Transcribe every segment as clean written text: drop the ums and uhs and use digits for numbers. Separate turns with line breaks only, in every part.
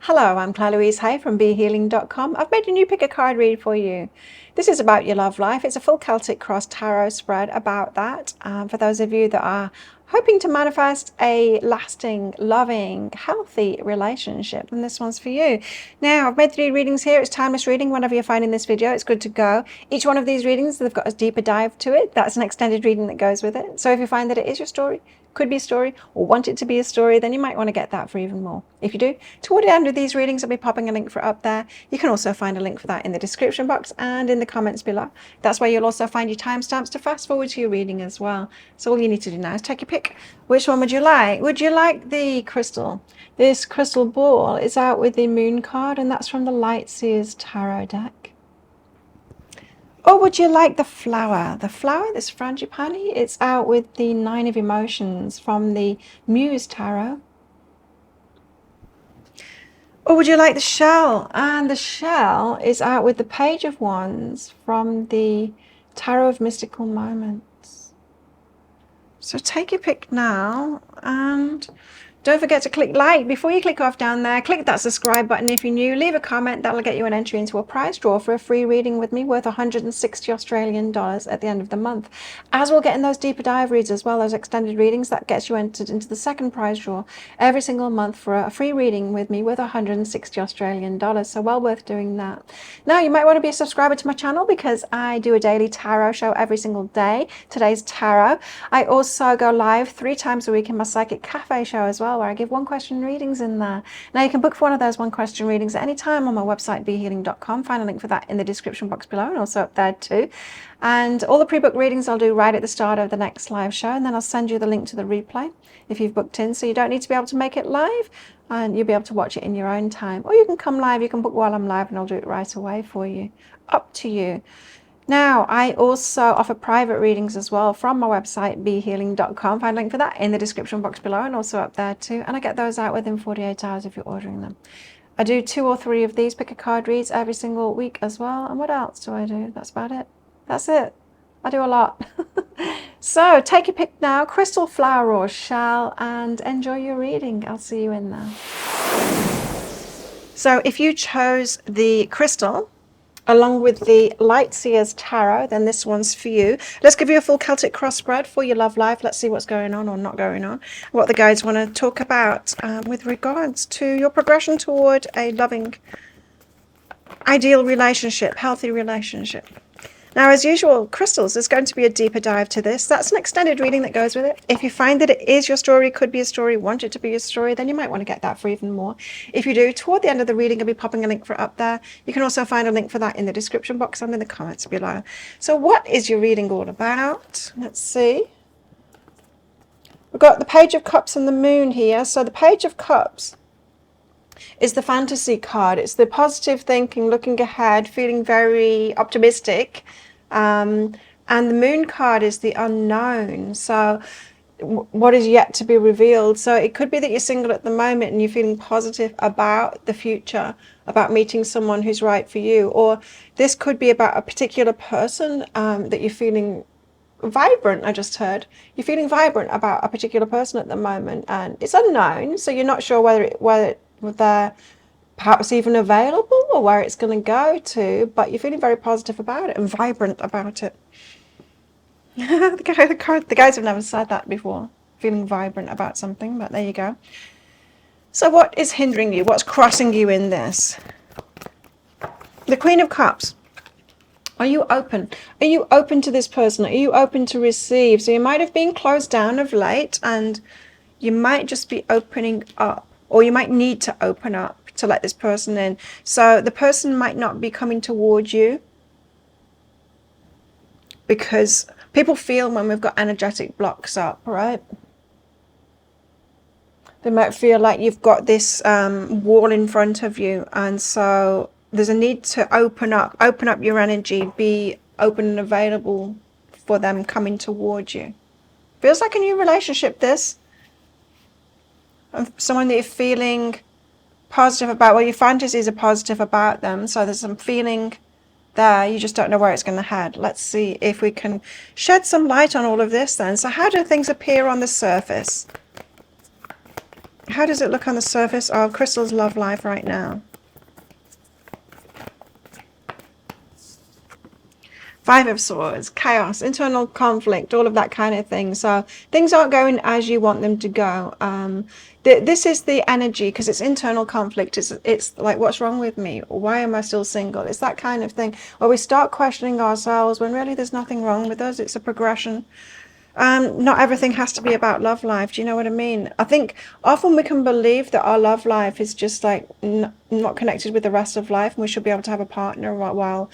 Hello, I'm Claire Louise Hay from BeHealing.com. I've made a new pick a card read for you. This is about your love life. It's a full Celtic cross tarot spread about that. For those of you that are hoping to manifest a lasting, loving, healthy relationship, then this one's for you. Now, I've made 3 readings here. It's timeless reading. Whenever you're finding this video, it's good to go. Each one of these readings, they've got a deeper dive to it. That's an extended reading that goes with it. So if you find that it is your story, could be a story, or want it to be a story, then you might want to get that for even more. If you do, toward the end of these readings, I'll be popping a link for it up there. You can also find a link for that in the description box and in the comments below. That's where you'll also find your timestamps to fast forward to your reading as well. So all you need to do now is take your pick. Which one would you like? Would you like the crystal? This crystal ball is out with the moon card, and that's from the Lightseers tarot deck. Or would you like the flower? The flower, this frangipani, it's out with the 9 of emotions from the Muse tarot. Or would you like the shell? And the shell is out with the Page of Wands from the Tarot of Mystical Moments. So take your pick now, and don't forget to click like before you click off down there. Click that subscribe button if you're new. Leave a comment. That'll get you an entry into a prize draw for a free reading with me worth 160 Australian dollars at the end of the month. As we'll get in those deeper dive reads as well as extended readings, that gets you entered into the second prize draw every single month for a free reading with me worth 160 Australian dollars. So well worth doing that. Now you might want to be a subscriber to my channel because I do a daily tarot show every single day. Today's tarot. I also go live 3 times a week in my Psychic Cafe show as well, where I give 1 question readings in there. Now you can book for one of those 1 question readings at any time on my website BeHealing.com. Find a link for that in the description box below and also up there too. And all the pre-booked readings I'll do right at the start of the next live show, and then I'll send you the link to the replay if you've booked in, so you don't need to be able to make it live and you'll be able to watch it in your own time. Or you can come live, you can book while I'm live and I'll do it right away for you. Up to you. Now, I also offer private readings as well from my website, BeHealing.com. Find a link for that in the description box below and also up there too. And I get those out within 48 hours if you're ordering them. I do 2 or 3 of these pick a card reads every single week as well. And what else do I do? That's about it. That's it. I do a lot. So take your pick now, crystal, flower or shell, and enjoy your reading. I'll see you in there. So if you chose the crystal, along with the Lightseers tarot, then this one's for you. Let's give you a full Celtic cross spread for your love life. Let's see what's going on or not going on, what the guides want to talk about with regards to your progression toward a loving, ideal relationship, healthy relationship. Now, as usual, crystals, there's going to be a deeper dive to this. That's an extended reading that goes with it. If you find that it is your story, could be a story, want it to be a story, then you might want to get that for even more. If you do, toward the end of the reading, I'll be popping a link for it up there. You can also find a link for that in the description box and in the comments below. So what is your reading all about? Let's see. We've got the Page of Cups and the Moon here. So the Page of Cups is the fantasy card. It's the positive thinking, looking ahead, feeling very optimistic. And the Moon card is the unknown. So what is yet to be revealed. So it could be that you're single at the moment and you're feeling positive about the future, about meeting someone who's right for you. Or this could be about a particular person that you're feeling vibrant. I just heard you're feeling vibrant about a particular person at the moment, and it's unknown. So you're not sure whether they're perhaps even available or where it's going to go to, but you're feeling very positive about it and vibrant about it. The guys have never said that before, feeling vibrant about something, but there you go. So what is hindering you? What's crossing you in this? The Queen of Cups. Are you open? Are you open to this person? Are you open to receive? So you might have been closed down of late and you might just be opening up, or you might need to open up to let this person in. So the person might not be coming towards you because people feel when we've got energetic blocks up, right? They might feel like you've got this wall in front of you, and so there's a need to open up your energy, be open and available for them coming towards you. Feels like a new relationship, this. Someone that you're feeling positive about. Well, your fantasies are positive about them, so there's some feeling there. You just don't know where it's going to head. Let's see if we can shed some light on all of this then. So how do things appear on the surface? How does it look on the surface of Crystal's love life right now? Five of Swords, chaos, internal conflict, all of that kind of thing. So things aren't going as you want them to go. This is the energy, because it's internal conflict. It's like, what's wrong with me? Why am I still single? It's that kind of thing where we start questioning ourselves when really there's nothing wrong with us. It's a progression. Not everything has to be about love life. Do you know what I mean? I think often we can believe that our love life is just like not connected with the rest of life, and we should be able to have a partner while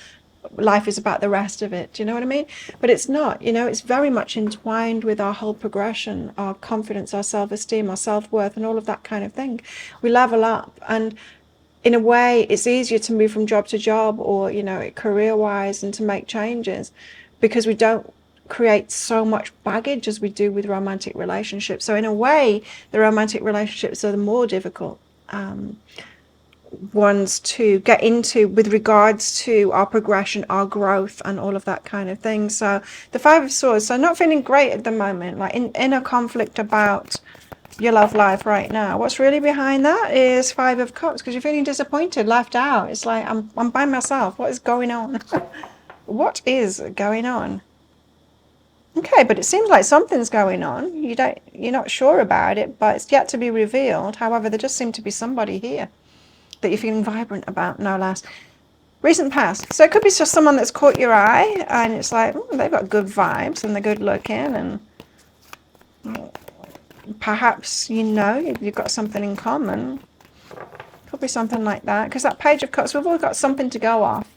life is about the rest of it. Do you know what I mean? But it's not. You know, it's very much entwined with our whole progression, our confidence, our self-esteem, our self-worth, and all of that kind of thing. We level up, and in a way it's easier to move from job to job, or, you know, career-wise, and to make changes, because we don't create so much baggage as we do with romantic relationships. So in a way, the romantic relationships are the more difficult ones to get into with regards to our progression, our growth, and all of that kind of thing. So the Five of Swords, so not feeling great at the moment, like in a conflict about your love life right now. What's really behind that is Five of Cups, because you're feeling disappointed, left out. It's like, I'm by myself. What is going on? What is going on? Okay, but it seems like something's going on. You're not sure about it, but it's yet to be revealed. However, there just seems to be somebody here that you're feeling vibrant about, no less. Recent past. So it could be just someone that's caught your eye, and it's like, they've got good vibes, and they're good looking, and perhaps, you know, you've got something in common. Could be something like that. Because that Page of Cups, we've all got something to go off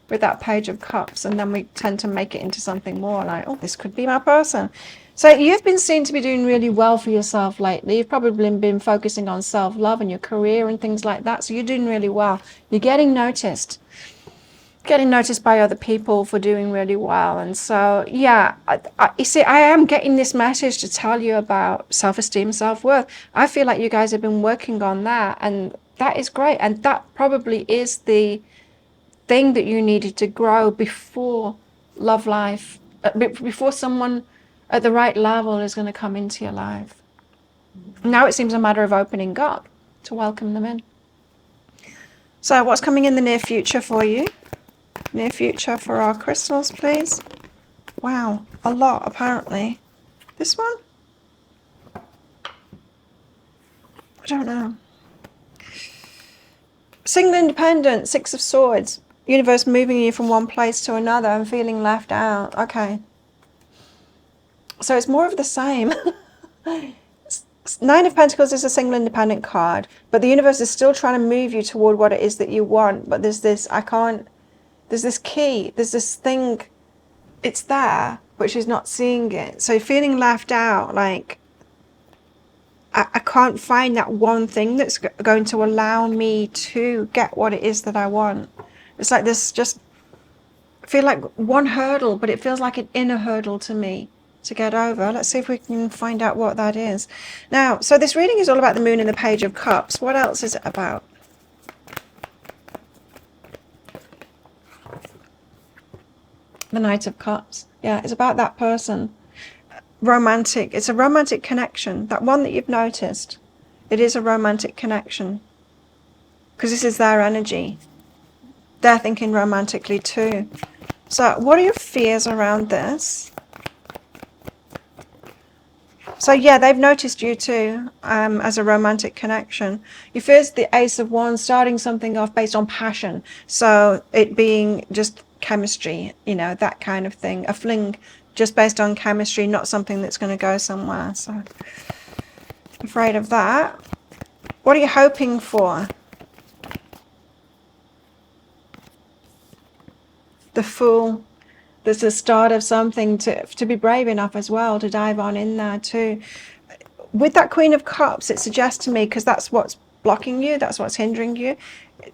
with that Page of Cups, and then we tend to make it into something more like, oh, this could be my person. So you've been seen to be doing really well for yourself lately. You've probably been focusing on self-love and your career and things like that. So you're doing really well. You're getting noticed by other people for doing really well. And so, yeah, you see, I am getting this message to tell you about self-esteem, self-worth. I feel like you guys have been working on that, and that is great. And that probably is the thing that you needed to grow before love life, before someone at the right level is going to come into your life. Now it seems a matter of opening up to welcome them in. So what's coming in the near future for you? Near future for our crystals, please. Wow, a lot apparently. This one? I don't know. Single independent, Six of Swords. Universe moving you from one place to another and feeling left out. Okay. So it's more of the same. Nine of Pentacles is a single independent card, but the universe is still trying to move you toward what it is that you want. But there's this, there's this key, there's this thing, it's there, but she's not seeing it. So feeling left out, like, I can't find that one thing that's going to allow me to get what it is that I want. It's like this, just feel like one hurdle, but it feels like an inner hurdle to me to get over. Let's see if we can find out what that is. Now, so this reading is all about the Moon and the Page of Cups. What else is it about? The Knight of Cups. Yeah, it's about that person. Romantic. It's a romantic connection. That one that you've noticed. It is a romantic connection. Because this is their energy. They're thinking romantically too. So what are your fears around this? So yeah, they've noticed you too, as a romantic connection. Your fears, the Ace of Wands, starting something off based on passion. So it being just chemistry, you know, that kind of thing. A fling just based on chemistry, not something that's going to go somewhere. So afraid of that. What are you hoping for? The Fool. There's the start of something to be brave enough as well to dive on in there too. With that Queen of Cups, it suggests to me, because that's what's blocking you, that's what's hindering you,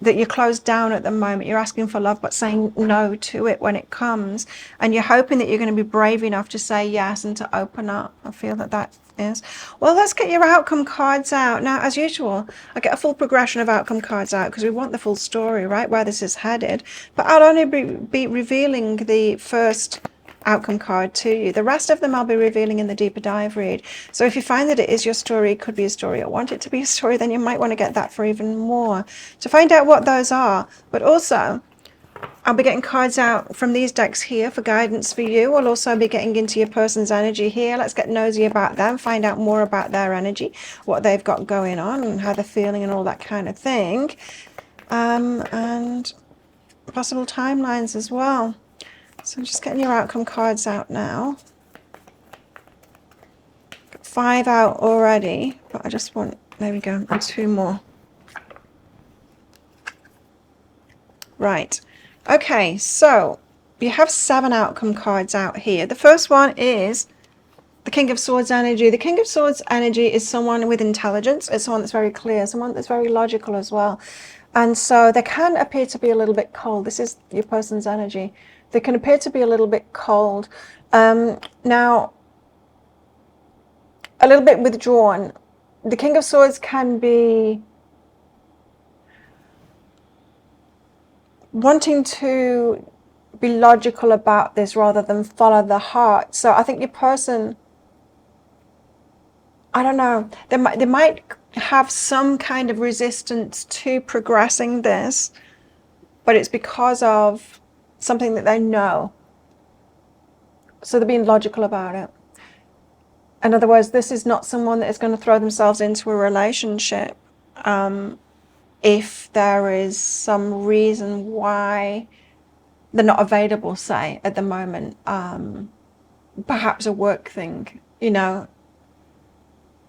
that you're closed down at the moment. You're asking for love but saying no to it when it comes, and you're hoping that you're going to be brave enough to say yes and to open up. I feel that is. Well, let's get your outcome cards out. Now, as usual, I get a full progression of outcome cards out because we want the full story, right, where this is headed. But I'll only be revealing the first outcome card to you. The rest of them I'll be revealing in the deeper dive read. So if you find that it is your story, it could be a story, or want it to be a story, then you might want to get that for even more. To find out what those are, but also I'll be getting cards out from these decks here for guidance for you. I'll also be getting into your person's energy here. Let's get nosy about them, find out more about their energy, what they've got going on and how they're feeling and all that kind of thing. And possible timelines as well. So I'm just getting your outcome cards out now. Got 5 out already, but I just want, there we go, and 2 more. Right. Okay, so you have 7 outcome cards out here. The first one is the King of Swords energy. The King of Swords energy is someone with intelligence. It's someone that's very clear, someone that's very logical as well. And so they can appear to be a little bit cold. This is your person's energy. They can appear to be a little bit cold. Now, a little bit withdrawn. The King of Swords can be wanting to be logical about this rather than follow the heart. So I think your person, I don't know, they might have some kind of resistance to progressing this, but it's because of something that they know. So they're being logical about it. In other words, this is not someone that is going to throw themselves into a relationship if there is some reason why they're not available, say, at the moment. Perhaps a work thing, you know,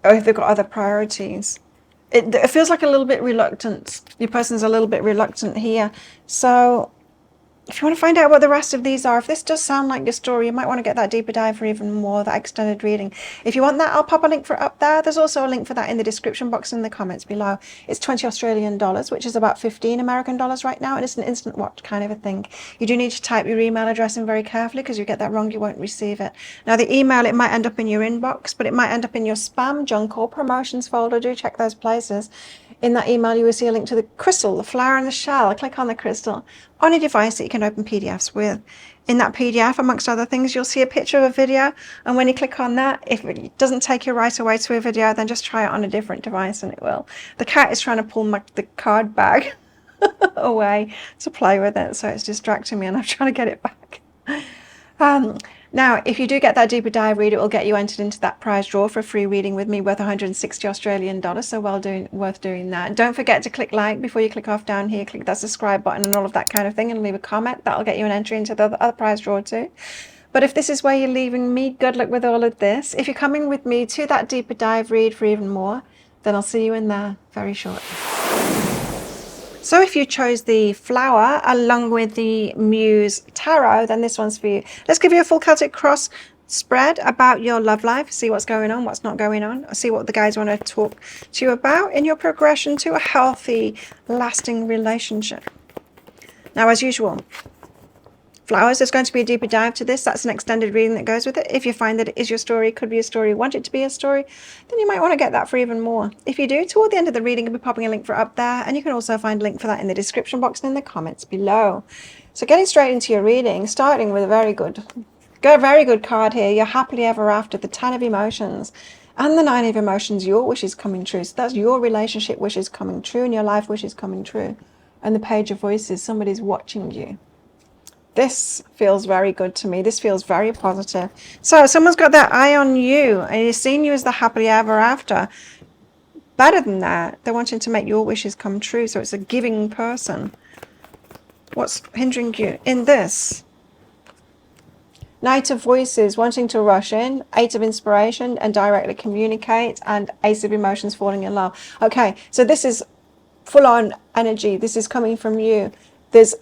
or if they've got other priorities. It feels like a little bit reluctant. Your person's a little bit reluctant here. So if you want to find out what the rest of these are, if this does sound like your story, you might want to get that deeper dive for even more, that extended reading. If you want that, I'll pop a link for it up there. There's also a link for that in the description box in the comments below. It's 20 Australian dollars, which is about 15 American dollars right now, and it's an instant watch kind of a thing. You do need to type your email address in very carefully, because you get that wrong, you won't receive it. Now, the email, it might end up in your inbox, but it might end up in your spam, junk, or promotions folder. Do check those places. In that email, you will see a link to the crystal, the flower and the shell. Click on the crystal on a device that you can open PDFs with. In that PDF, amongst other things, you'll see a picture of a video. And when you click on that, if it doesn't take you right away to a video, then just try it on a different device and it will. The cat is trying to pull the card bag away to play with it. So it's distracting me and I'm trying to get it back. Now, if you do get that deeper dive read, it will get you entered into that prize draw for a free reading with me worth 160 Australian dollars. So worth doing that. Don't forget to click like before you click off down here. Click that subscribe button and all of that kind of thing, and leave a comment. That'll get you an entry into the other prize draw too. But if this is where you're leaving me, good luck with all of this. If you're coming with me to that deeper dive read for even more, then I'll see you in there very shortly. So if you chose the flower along with the Muse Tarot, then this one's for you. Let's give you a full Celtic cross spread about your love life. See what's going on, what's not going on. See what the guys want to talk to you about in your progression to a healthy, lasting relationship. Now, as usual, flowers, there's going to be a deeper dive to this. That's an extended reading that goes with it. If you find that it is your story, could be a story, want it to be a story, then you might want to get that for even more. If you do, toward the end of the reading, I'll be popping a link for it up there, and you can also find a link for that in the description box and in the comments below. So getting straight into your reading, starting with a very good card here, your happily ever after, the 10 of emotions, and the 9 of emotions, your wishes coming true. So that's your relationship wishes coming true, and your life wishes coming true. And the page of voices, somebody's watching you. This feels very good to me. This feels very positive. So someone's got their eye on you and is seeing you as the happily ever after. Better than that, they're wanting to make your wishes come true. So it's a giving person. What's hindering you in this? Knight of Voices, wanting to rush in. 8 of Inspiration and directly communicate. And Ace of Emotions, falling in love. Okay, so this is full on energy. This is coming from you. There's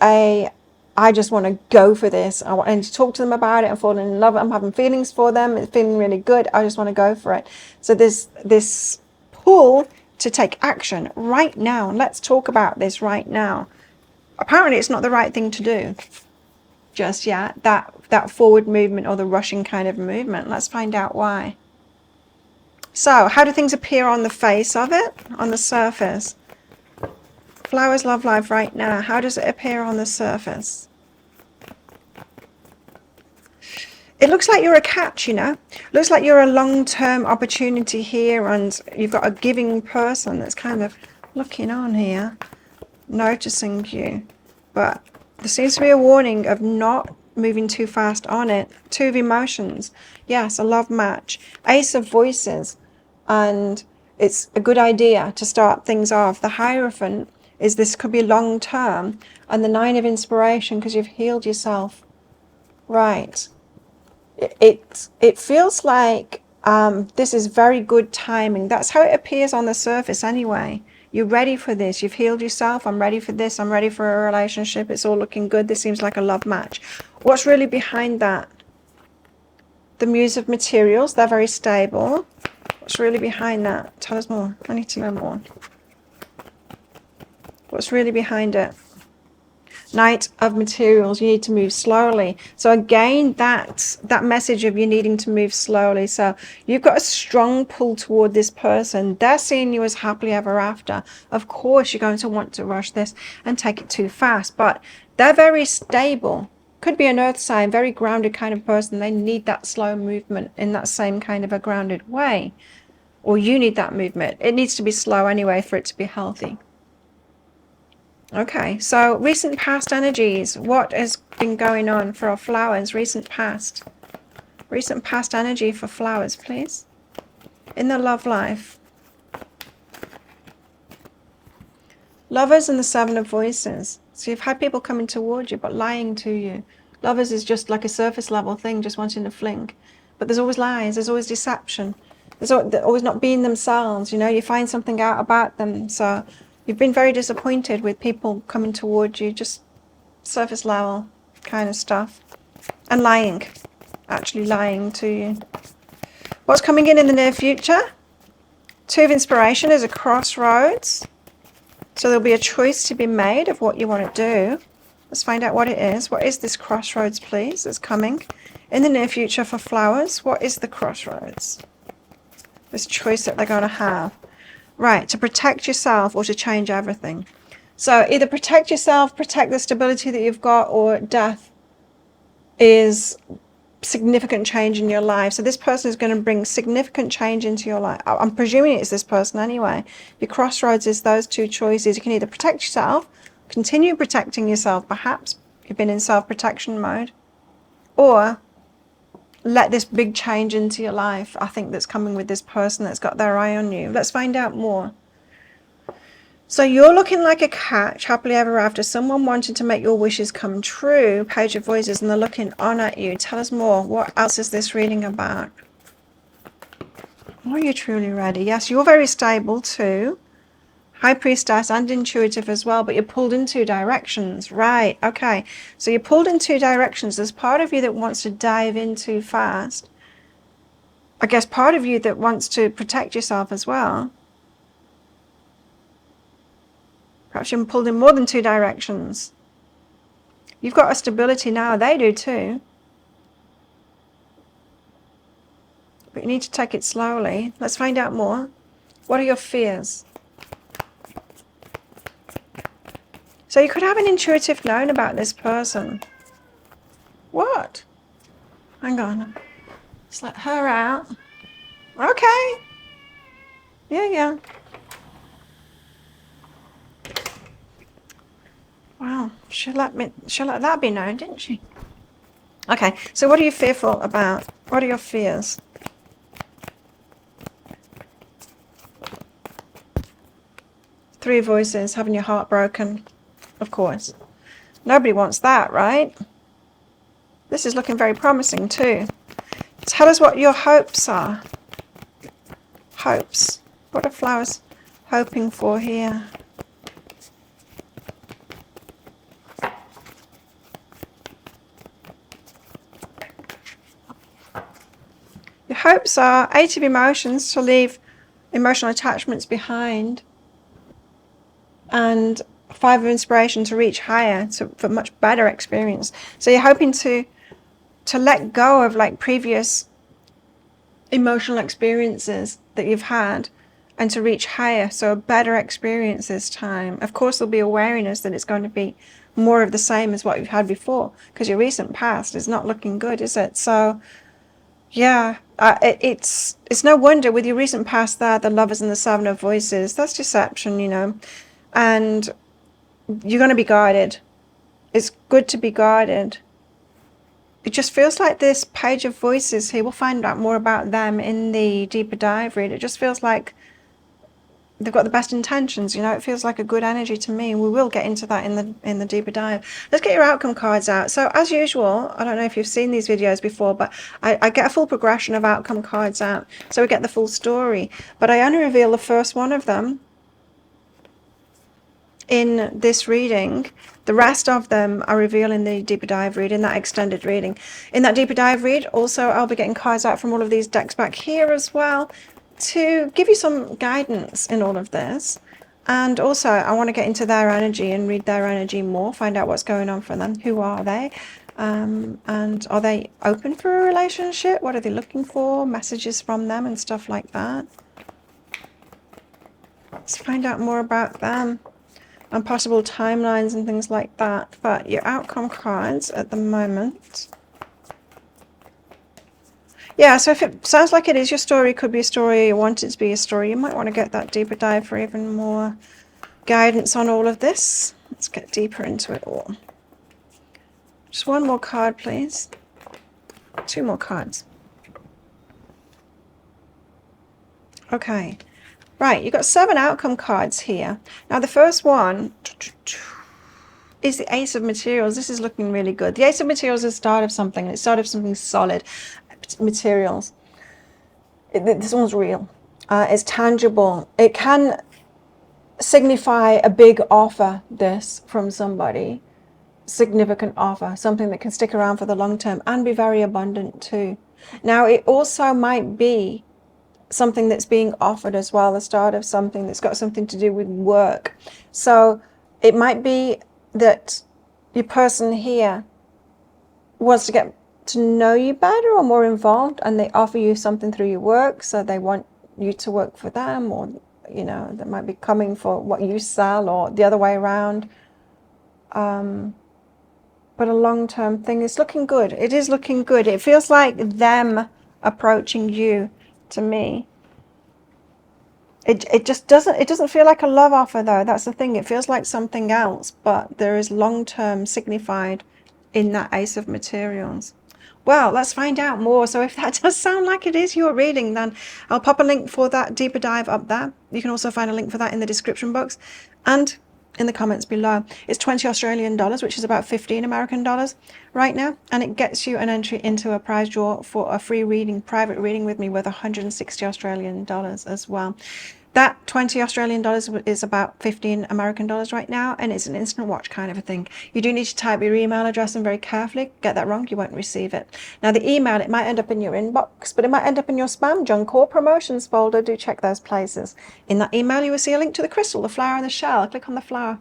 I just want to go for this. I want to talk to them about it. I'm falling in love. I'm having feelings for them. It's feeling really good. I just want to go for it. So this pull to take action right now. Let's talk about this right now. Apparently, it's not the right thing to do just yet. That forward movement or the rushing kind of movement. Let's find out why. So, how do things appear on the face of it? On the surface? Flowers, love life right now. How does it appear on the surface? it looks like you're a catch, you know. Looks like you're a long-term opportunity here, and you've got a giving person that's kind of looking on here, noticing you. But there seems to be a warning of not moving too fast on it. Two of emotions. Yes, a love match. Ace of voices. And it's a good idea to start things off. The Hierophant is this could be long term. And the Nine of Inspiration, because you've healed yourself. Right. It feels like this is very good timing. That's how it appears on the surface anyway. You're ready for this. You've healed yourself. I'm ready for this. I'm ready for a relationship. It's all looking good. This seems like a love match. What's really behind that? The Muse of Materials. They're very stable. What's really behind that? Tell us more. I need to know more. What's really behind it? Knight of Materials, you need to move slowly. So again, that message of you needing to move slowly. So you've got a strong pull toward this person. They're seeing you as happily ever after. Of course, you're going to want to rush this and take it too fast, but they're very stable. Could be an earth sign, very grounded kind of person. They need that slow movement in that same kind of a grounded way. Or you need that movement. It needs to be slow anyway for it to be healthy. Okay, so recent past energies. What has been going on for our flowers? Recent past energy for flowers, please. In the love life. Lovers and the Seven of Voices. So you've had people coming toward you, but lying to you. Lovers is just like a surface level thing, just wanting to fling. But there's always lies, there's always deception. There's always not being themselves, you know, you find something out about them. So you've been very disappointed with people coming toward you, just surface level kind of stuff. And lying, actually lying to you. What's coming in the near future? Two of Inspiration is a crossroads. So there'll be a choice to be made of what you want to do. Let's find out what it is. What is this crossroads, please, that's coming in the near future for flowers? What is the crossroads? This choice that they're going to have. Right, to protect yourself or to change everything. So either protect yourself, protect the stability that you've got, or death is significant change in your life. So this person is going to bring significant change into your life. I'm presuming it's this person anyway. Your crossroads is those two choices. You can either protect yourself, continue protecting yourself, perhaps you've been in self-protection mode, or let this big change into your life, I think, that's coming with this person that's got their eye on you. Let's find out more. So you're looking like a catch, happily ever after, someone wanting to make your wishes come true, Page of Voices, and they're looking on at you. Tell us more. What else is this reading about? Are you truly ready? Yes, you're very stable too. High Priestess and intuitive as well, but you're pulled in two directions. Right, okay. So you're pulled in two directions. There's part of you that wants to dive in too fast. I guess part of you that wants to protect yourself as well. Perhaps you're pulled in more than two directions. You've got a stability now. They do too. But you need to take it slowly. Let's find out more. What are your fears? So you could have an intuitive knowing about this person. What? Hang on. Let's let her out. Okay. Yeah. Wow. She'll let that be known, didn't she? Okay. So what are you fearful about? What are your fears? Three Voices, having your heart broken. Of course. Nobody wants that, right? This is looking very promising too. Tell us what your hopes are. Hopes. What are flowers hoping for here? Your hopes are Eight of Emotions, to leave emotional attachments behind, and Five of Inspiration, to reach higher, for much better experience. So you're hoping to let go of like previous emotional experiences that you've had, and to reach higher, so a better experience this time. Of course, there'll be awareness that it's going to be more of the same as what you've had before, because your recent past is not looking good, is it? So yeah, it's no wonder with your recent past there, the Lovers and the Seven of Voices, that's deception, you know, and you're going to be guarded. It's good to be guarded. It just feels like this Page of Voices here, we'll find out more about them in the deeper dive read. It just feels like they've got the best intentions, you know. It feels like a good energy to me. We will get into that in the deeper dive. Let's get your outcome cards out. So as usual, I don't know if you've seen these videos before, but I get a full progression of outcome cards out, so we get the full story, but I only reveal the first one of them in this reading. The rest of them I reveal in the deeper dive read, in that extended reading. In that deeper dive read also, I'll be getting cards out from all of these decks back here as well, to give you some guidance in all of this. And also I want to get into their energy and read their energy more, find out what's going on for them. Who are they? And are they open for a relationship? What are they looking for? Messages from them and stuff like that. Let's find out more about them and possible timelines and things like that. But your outcome cards at the moment, yeah, so if it sounds like it is your story, could be a story, you want it to be a story, you might want to get that deeper dive for even more guidance on all of this. Let's get deeper into it all. Just one more card, please. Two more cards. Okay. Right, you've got 7 outcome cards here. Now the first one is the Ace of Materials. This is looking really good. The Ace of Materials is the start of something, and it's start of something solid. Materials. This one's real. It's tangible. It can signify a big offer, this, from somebody. Significant offer. Something that can stick around for the long term and be very abundant too. Now it also might be something that's being offered as well, the start of something that's got something to do with work. So it might be that your person here wants to get to know you better or more involved, and they offer you something through your work, so they want you to work for them, or you know, that might be coming for what you sell, or the other way around. But a long-term thing is looking good. It is looking good. It feels like them approaching you to me. It just doesn't feel like a love offer though. That's the thing. It feels like something else, but there is long-term signified in that Ace of Materials. Well, let's find out more. So if that does sound like it is your reading, then I'll pop a link for that deeper dive up there. You can also find a link for that in the description box and in the comments below. It's 20 Australian dollars, which is about 15 American dollars right now, and it gets you an entry into a prize draw for a free reading, private reading with me, worth 160 Australian dollars as well. That 20 Australian dollars is about 15 American dollars right now, and it's an instant watch kind of a thing. You do need to type your email address in very carefully. Get that wrong, you won't receive it. Now the email, it might end up in your inbox, but it might end up in your spam, junk, or promotions folder. Do check those places. In that email, you will see a link to the crystal, the flower, and the shell. Click on the flower.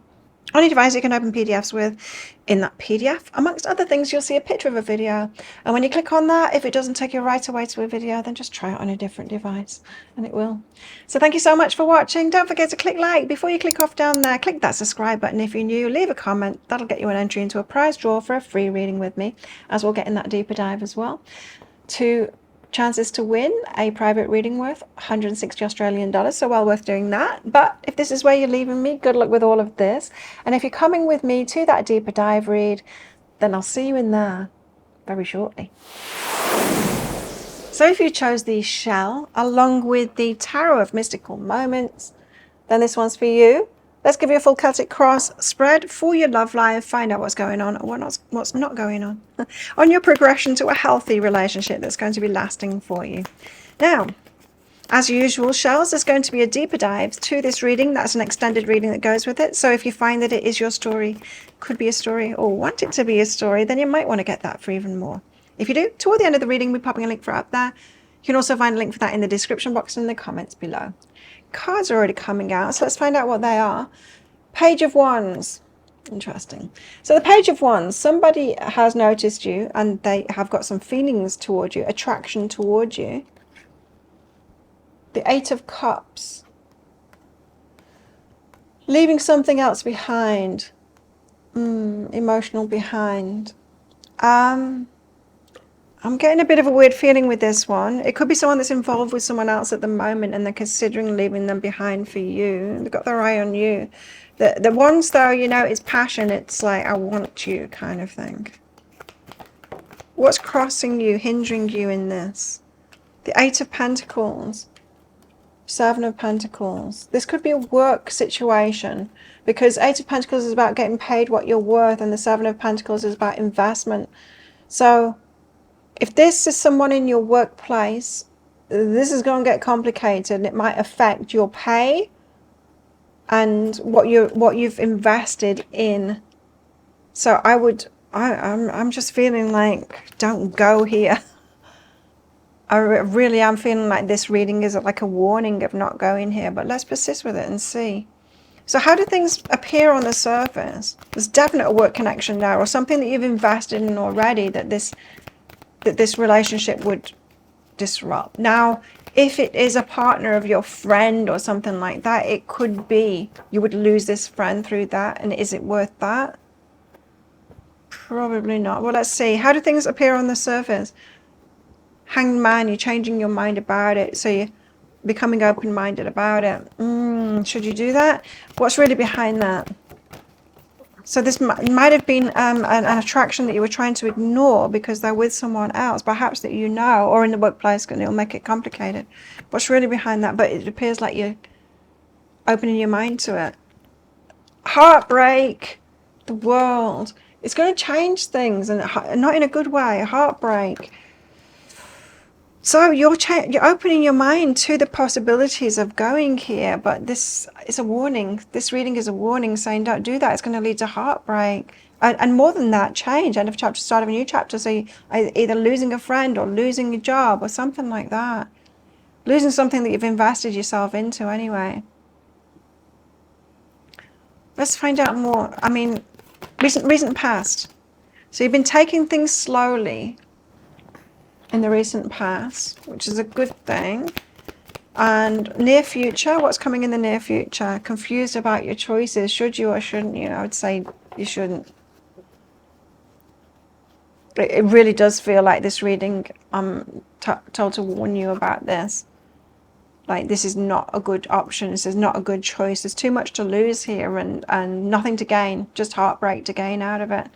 On your device you can open PDFs with. In that PDF, amongst other things, you'll see a picture of a video, and when you click on that, if it doesn't take you right away to a video, then just try it on a different device and it will. So thank you so much for watching. Don't forget to click like before you click off down there. Click that subscribe button if you're new. Leave a comment. That'll get you an entry into a prize draw for a free reading with me, as we'll get in that deeper dive as well. 2 chances to win a private reading worth 160 Australian dollars, so well worth doing that. But if this is where you're leaving me, good luck with all of this. And if you're coming with me to that deeper dive read, then I'll see you in there very shortly. So if you chose the shell along with the Tarot of Mystical Moments, then this one's for you. Let's give you a full Celtic cross spread for your love life. Find out what's going on or what's not going on on your progression to a healthy relationship that's going to be lasting for you. Now, as usual, shells, there's going to be a deeper dive to this reading. That's an extended reading that goes with it. So if you find that it is your story, could be a story, or want it to be a story, then you might want to get that for even more. If you do, toward the end of the reading, we're popping a link for up there. You can also find a link for that in the description box and in the comments below. Cards are already coming out, so let's find out what they are. Page of Wands. Interesting. So the Page of Wands, somebody has noticed you and they have got some feelings toward you, attraction toward you. The 8 of Cups. Leaving something else behind. Emotional behind. I'm getting a bit of a weird feeling with this one. It could be someone that's involved with someone else at the moment and they're considering leaving them behind for you. They've got their eye on you. The ones though, you know, it's passion. It's like, I want you kind of thing. What's crossing you, hindering you in this? The Eight of Pentacles. Seven of Pentacles. This could be a work situation because Eight of Pentacles is about getting paid what you're worth and the Seven of Pentacles is about investment. So if this is someone in your workplace, this is going to get complicated. It might affect your pay and what you've invested in. So I'm just feeling like, don't go here. I really am feeling like this reading is like a warning of not going here, but let's persist with it and see. So how do things appear on the surface? There's definitely a work connection there, or something that you've invested in already that this relationship would disrupt. Now, if it is a partner of your friend or something like that, it could be you would lose this friend through that. And is it worth that? Probably not. Well, let's see. How do things appear on the surface? Hanged Man, you're changing your mind about it. So you're becoming open-minded about it. Should you do that? What's really behind that? So this might have been an attraction that you were trying to ignore because they're with someone else, perhaps that you know, or in the workplace, and it'll make it complicated. What's really behind that? But it appears like you're opening your mind to it. Heartbreak, the world. It's going to change things, and not in a good way. Heartbreak. So you're opening your mind to the possibilities of going here, but this is a warning. This reading is a warning saying don't do that. It's going to lead to heartbreak. And more than that, change. End of chapter, start of a new chapter. So either losing a friend or losing a job or something like that. Losing something that you've invested yourself into anyway. Let's find out more. I mean, recent past. So you've been taking things slowly in the recent past, which is a good thing. And near future, what's coming in the near future? Confused about your choices. Should you or shouldn't you? I would say you shouldn't. It really does feel like this reading, I'm told to warn you about this. Like, this is not a good option. This is not a good choice. There's too much to lose here and nothing to gain. Just heartbreak to gain out of it.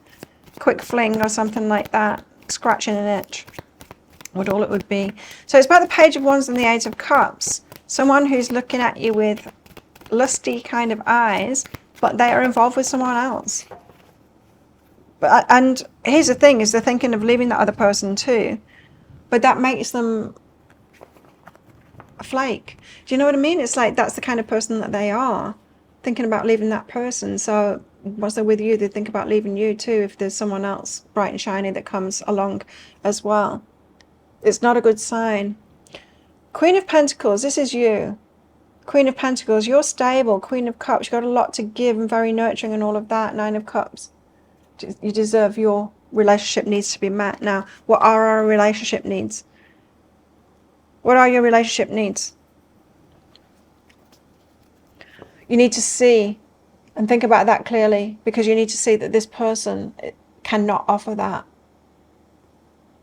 Quick fling or something like that. Scratching an itch. What all it would be. So it's about the Page of Wands and the Eight of Cups. Someone who's looking at you with lusty kind of eyes, but they are involved with someone else. And here's the thing, is they're thinking of leaving that other person too. But that makes them a flake. Do you know what I mean? It's like that's the kind of person that they are. Thinking about leaving that person. So once they're with you, they think about leaving you too if there's someone else bright and shiny that comes along as well. It's not a good sign. Queen of Pentacles, this is you. Queen of Pentacles, you're stable. Queen of Cups, you've got a lot to give and very nurturing and all of that. Nine of Cups. You deserve your relationship needs to be met. Now, what are our relationship needs? What are your relationship needs? You need to see and think about that clearly, because you need to see that this person cannot offer that.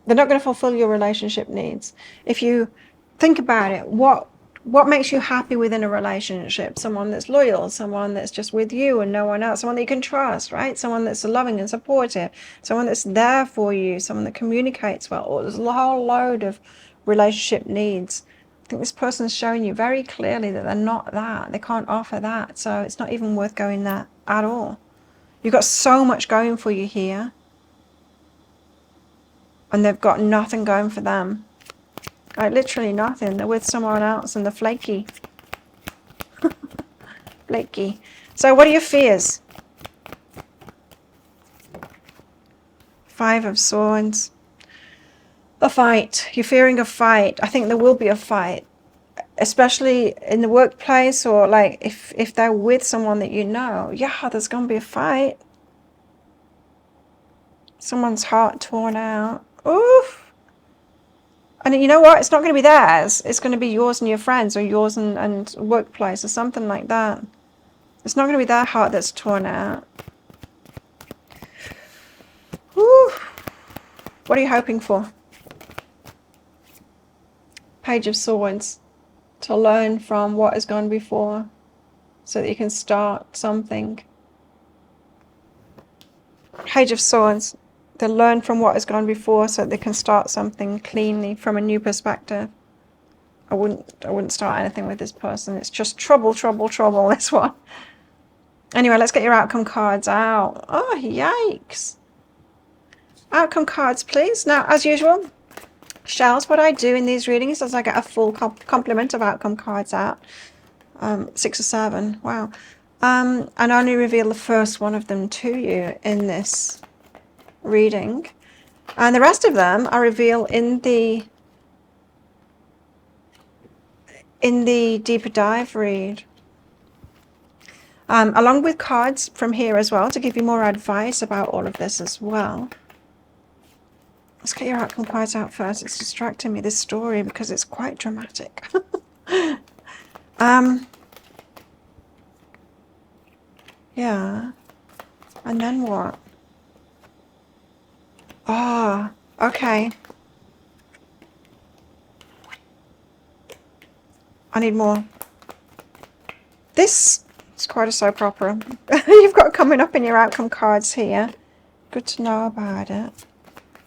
They're not going to fulfill your relationship needs. If you think about it, what makes you happy within a relationship? Someone that's loyal, someone that's just with you and no one else, someone that you can trust, right? Someone that's loving and supportive, someone that's there for you, someone that communicates well. There's a whole load of relationship needs. I think this person's showing you very clearly that they're not that. They can't offer that. So it's not even worth going there at all. You've got so much going for you here. And they've got nothing going for them. Like literally nothing. They're with someone else and they're flaky. Flaky. So what are your fears? Five of Swords. A fight. You're fearing a fight. I think there will be a fight. Especially in the workplace, or like if they're with someone that you know. Yeah, there's going to be a fight. Someone's heart torn out. Oof. And you know what? It's not going to be theirs. It's going to be yours and your friends, or yours and workplace, or something like that. It's not going to be their heart that's torn out. Whew. What are you hoping for? Page of Swords. To learn from what has gone before so that you can start something. Page of Swords. They learn from what has gone before so that they can start something cleanly from a new perspective. I wouldn't start anything with this person. It's just trouble, trouble, trouble, this one. Anyway, let's get your outcome cards out. Oh, yikes. Outcome cards, please. Now, as usual, shells, what I do in these readings is I get a full complement of outcome cards out. 6 or 7. Wow. And I only reveal the first one of them to you in this reading. And the rest of them I reveal in the deeper dive read. Along with cards from here as well to give you more advice about all of this as well. Let's get your outcome cards out first. It's distracting me, this story, because it's quite dramatic. Yeah. And then what? Ah, okay. I need more. This is quite a soap opera. You've got coming up in your outcome cards here. Good to know about it.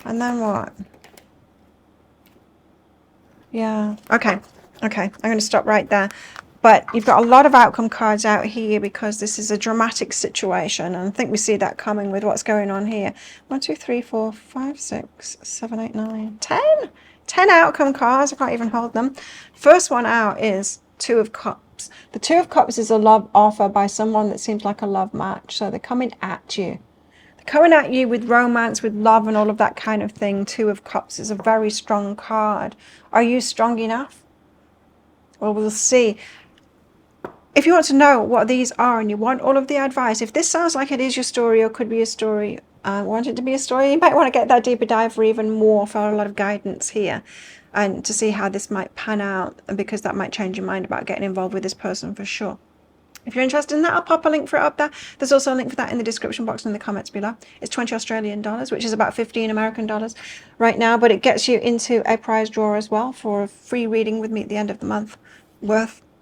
And then what? Yeah. Okay. Okay. I'm going to stop right there. But you've got a lot of outcome cards out here because this is a dramatic situation. And I think we see that coming with what's going on here. 1, 2, 3, 4, 5, 6, 7, 8, 9, 10. 10 outcome cards. I can't even hold them. First one out is 2 of Cups. The 2 of Cups is a love offer by someone that seems like a love match. So they're coming at you. They're coming at you with romance, with love and all of that kind of thing. 2 of Cups is a very strong card. Are you strong enough? Well, we'll see. If you want to know what these are and you want all of the advice, if this sounds like it is your story or could be a story, want it to be a story, you might want to get that deeper dive for even more, for a lot of guidance here and to see how this might pan out, because that might change your mind about getting involved with this person for sure. If you're interested in that, I'll pop a link for it up there. There's also a link for that in the description box and in the comments below. It's 20 Australian dollars, which is about 15 American dollars right now, but it gets you into a prize draw as well for a free reading with me at the end of the month,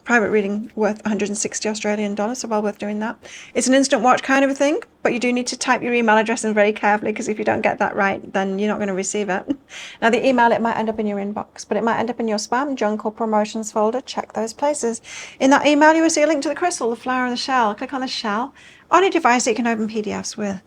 private reading worth 160 Australian dollars, so well worth doing that. It's an instant watch kind of a thing, but you do need to type your email address in very carefully, because if you don't get that right, then you're not going to receive it. Now, the email, it might end up in your inbox, but it might end up in your spam, junk, or promotions folder. Check those places. In that email, you will see a link to the crystal, the flower, and the shell. Click on the shell on a device that you can open PDFs with.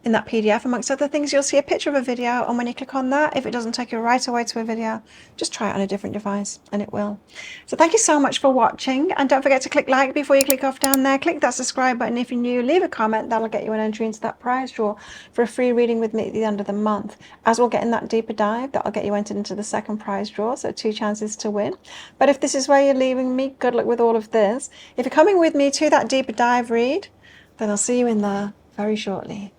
In that PDF, amongst other things, you'll see a picture of a video, and when you click on that, if it doesn't take you right away to a video, just try it on a different device and it will. So thank you so much for watching, and don't forget to click like before you click off down there. Click that subscribe button if you're new. Leave a comment. That'll get you an entry into that prize draw for a free reading with me at the end of the month. As we'll get in that deeper dive, that'll get you entered into the second prize draw, so 2 chances to win. But if this is where you're leaving me, good luck with all of this. If you're coming with me to that deeper dive read, then I'll see you in there very shortly.